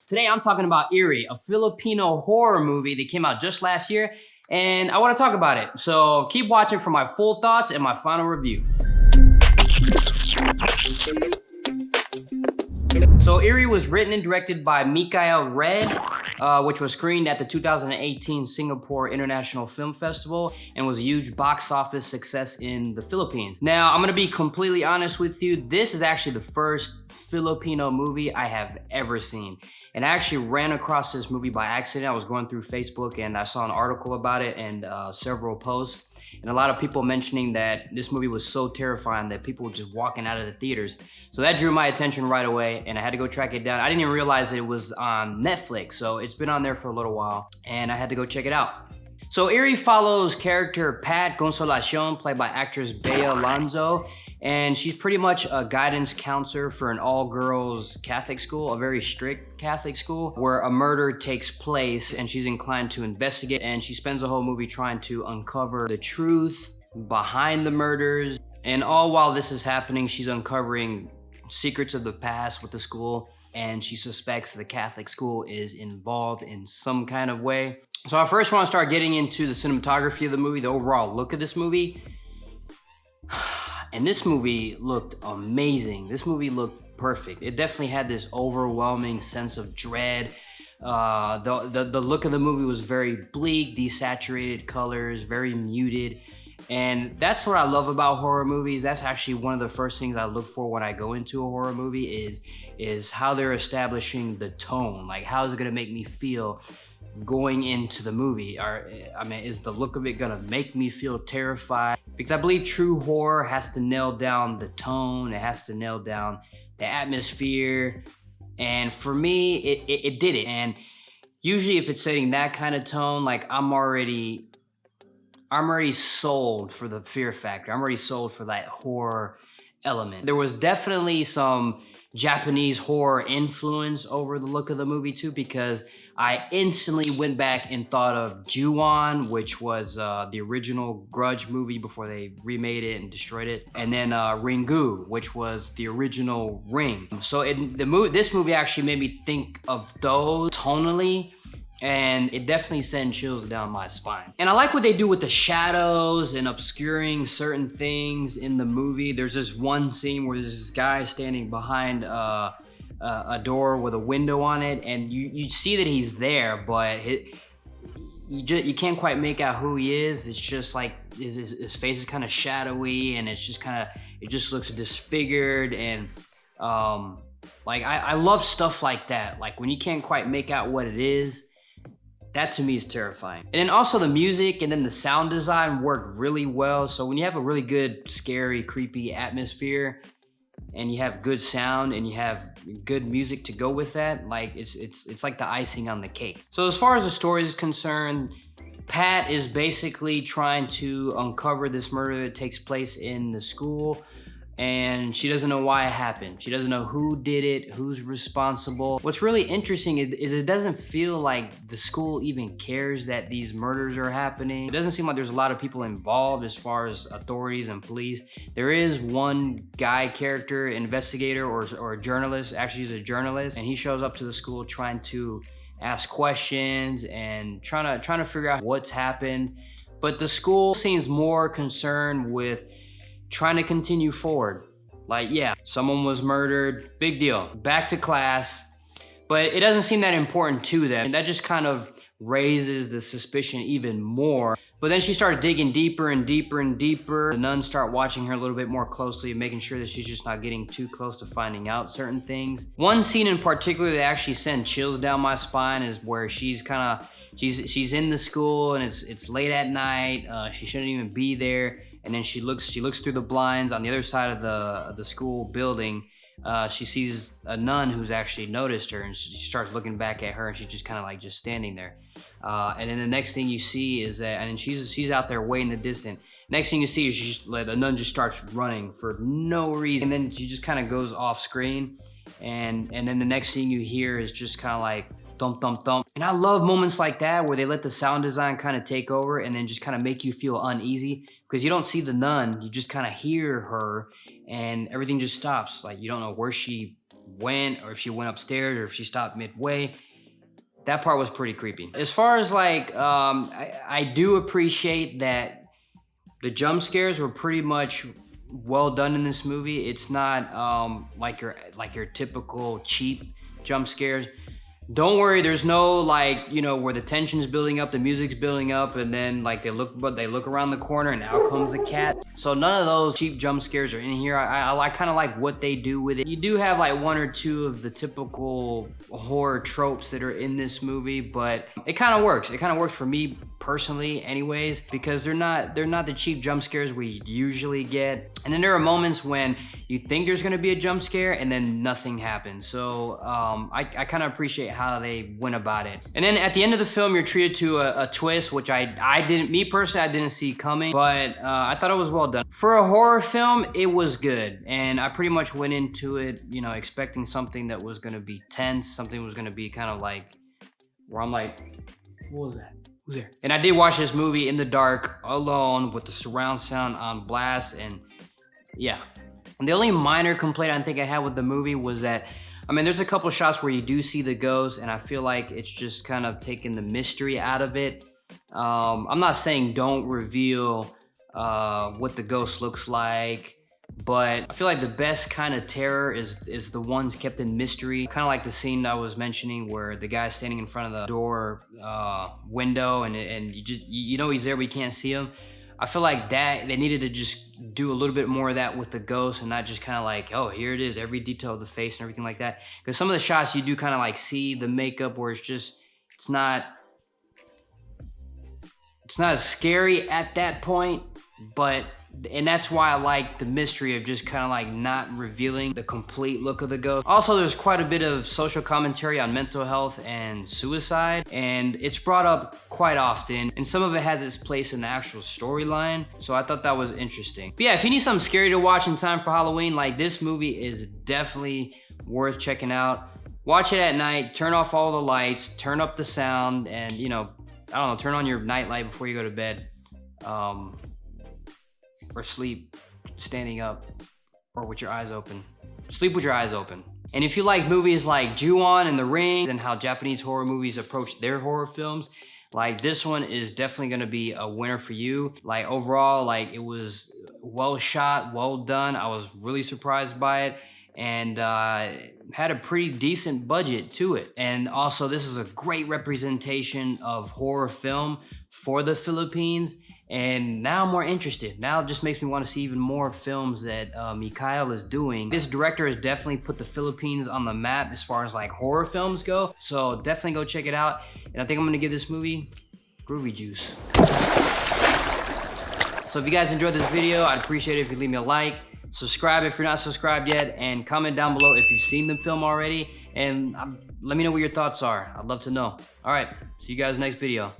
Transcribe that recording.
Today I'm talking about Eerie, a Filipino horror movie that came out just last year, and I want to talk about it. So keep watching for my full thoughts and my final review. So Eerie was written and directed by Mikael Red, which was screened at the 2018 Singapore International Film Festival and was a huge box office success in the Philippines. Now, I'm gonna be completely honest with you, this is actually the first Filipino movie I have ever seen. And I actually ran across this movie by accident. I was going through Facebook and I saw an article about it and several posts. And a lot of people mentioning that this movie was so terrifying that people were just walking out of the theaters. So that drew my attention right away and I had to go track it down. I didn't even realize it was on Netflix, so it's been on there for a little while and I had to go check it out. So Eerie follows character Pat Consolacion, played by actress Bea Alonzo, and she's pretty much a guidance counselor for an all-girls Catholic school, a very strict Catholic school, where a murder takes place and she's inclined to investigate, and she spends the whole movie trying to uncover the truth behind the murders. And all while this is happening, she's uncovering secrets of the past with the school, and she suspects the Catholic school is involved in some kind of way. So I first want to start getting into the cinematography of the movie, the overall look of this movie. And this movie looked amazing. This movie looked perfect. It definitely had this overwhelming sense of dread. The look of the movie was very bleak, desaturated colors, very muted. And that's what I love about horror movies. That's actually one of the first things I look for when I go into a horror movie is how they're establishing the tone. Like, how is it gonna make me feel going into the movie? Or, I mean, is the look of it gonna make me feel terrified? Because I believe true horror has to nail down the tone, it has to nail down the atmosphere, and for me, it did it. And usually if it's setting that kind of tone, like I'm already sold for the fear factor. I'm already sold for that horror element. There was definitely some Japanese horror influence over the look of the movie too, because I instantly went back and thought of Ju-on, which was the original Grudge movie before they remade it and destroyed it, and then Ringu, which was the original Ring. So this movie actually made me think of those tonally, and it definitely sent chills down my spine. And I like what they do with the shadows and obscuring certain things in the movie. There's this one scene where there's this guy standing behind a door with a window on it, and you see that he's there, but you can't quite make out who he is. It's just like his face is kind of shadowy, and it just looks disfigured. And like I love stuff like that, like when you can't quite make out what it is. That to me is terrifying. And then also the music and then the sound design worked really well. So when you have a really good, scary, creepy atmosphere and you have good sound and you have good music to go with that, like it's like the icing on the cake. So as far as the story is concerned, Pat is basically trying to uncover this murder that takes place in the school, and she doesn't know why it happened. She doesn't know who did it, who's responsible. What's really interesting is it doesn't feel like the school even cares that these murders are happening. It doesn't seem like there's a lot of people involved as far as authorities and police. There is one guy character, investigator or a journalist. Actually, he's a journalist, and he shows up to the school trying to ask questions and trying to figure out what's happened. But the school seems more concerned with trying to continue forward. Like, yeah, someone was murdered, big deal, back to class. But it doesn't seem that important to them. And that just kind of raises the suspicion even more. But then she starts digging deeper and deeper and deeper. The nuns start watching her a little bit more closely, making sure that she's just not getting too close to finding out certain things. One scene in particular that actually sent chills down my spine is where she's she's in the school and it's late at night. She shouldn't even be there. And then she looks through the blinds on the other side of the school building. She sees a nun who's actually noticed her, and she starts looking back at her, and she's just kind of like just standing there. And then the next thing you see is that, and then she's out there way in the distance. Next thing you see is the nun just starts running for no reason, and then she just kind of goes off screen. And then the next thing you hear is just kind of like thump, thump, thump. And I love moments like that where they let the sound design kind of take over and then just kind of make you feel uneasy, because you don't see the nun, you just kind of hear her and everything just stops. Like, you don't know where she went, or if she went upstairs, or if she stopped midway. That part was pretty creepy. As far as like, I do appreciate that the jump scares were pretty much well done in this movie. It's not like your typical cheap jump scares. Don't worry, there's no like, you know, where the tension's building up, the music's building up, and then like they look around the corner and out comes a cat. So none of those cheap jump scares are in here. I kind of like what they do with it. You do have like one or two of the typical horror tropes that are in this movie, but it kind of works. It kind of works for me personally anyways, because they're not the cheap jump scares we usually get. And then there are moments when you think there's gonna be a jump scare and then nothing happens. So I kind of appreciate how they went about it. And then at the end of the film, you're treated to a twist, which I didn't see coming, but I thought it was well done. For a horror film, it was good. And I pretty much went into it, you know, expecting something that was gonna be tense, something was gonna be kind of like, where I'm like, what was that? Who's there? And I did watch this movie in the dark, alone, with the surround sound on blast, and yeah. And the only minor complaint I think I had with the movie was that, I mean, there's a couple shots where you do see the ghost, and I feel like it's just kind of taking the mystery out of it. I'm not saying don't reveal what the ghost looks like, but I feel like the best kind of terror is the ones kept in mystery. Kind of like the scene I was mentioning where the guy's standing in front of the door window, and you know he's there but you can't see him. I feel like that they needed to just do a little bit more of that with the ghost, and not just kind of like, oh, here it is, every detail of the face and everything like that. Because some of the shots you do kind of like see the makeup where it's not as scary at that point, and that's why I like the mystery of just kind of like not revealing the complete look of the ghost. Also, there's quite a bit of social commentary on mental health and suicide, and it's brought up quite often, and some of it has its place in the actual storyline, so I thought that was interesting. But yeah, if you need something scary to watch in time for Halloween, like, this movie is definitely worth checking out. Watch it at night, turn off all the lights, turn up the sound, and, you know, I don't know, turn on your night light before you go to bed. Or sleep standing up, or with your eyes open. Sleep with your eyes open. And if you like movies like Ju-on and The Ring, and how Japanese horror movies approach their horror films, like, this one is definitely gonna be a winner for you. Like, overall, like, it was well shot, well done. I was really surprised by it, and had a pretty decent budget to it. And also, this is a great representation of horror film for the Philippines. And now I'm more interested. Now it just makes me want to see even more films that Mikhail is doing. This director has definitely put the Philippines on the map as far as like horror films go. So definitely go check it out. And I think I'm gonna give this movie Groovy Juice. So if you guys enjoyed this video, I'd appreciate it if you leave me a like, subscribe if you're not subscribed yet, and comment down below if you've seen the film already. And let me know what your thoughts are. I'd love to know. All right, see you guys next video.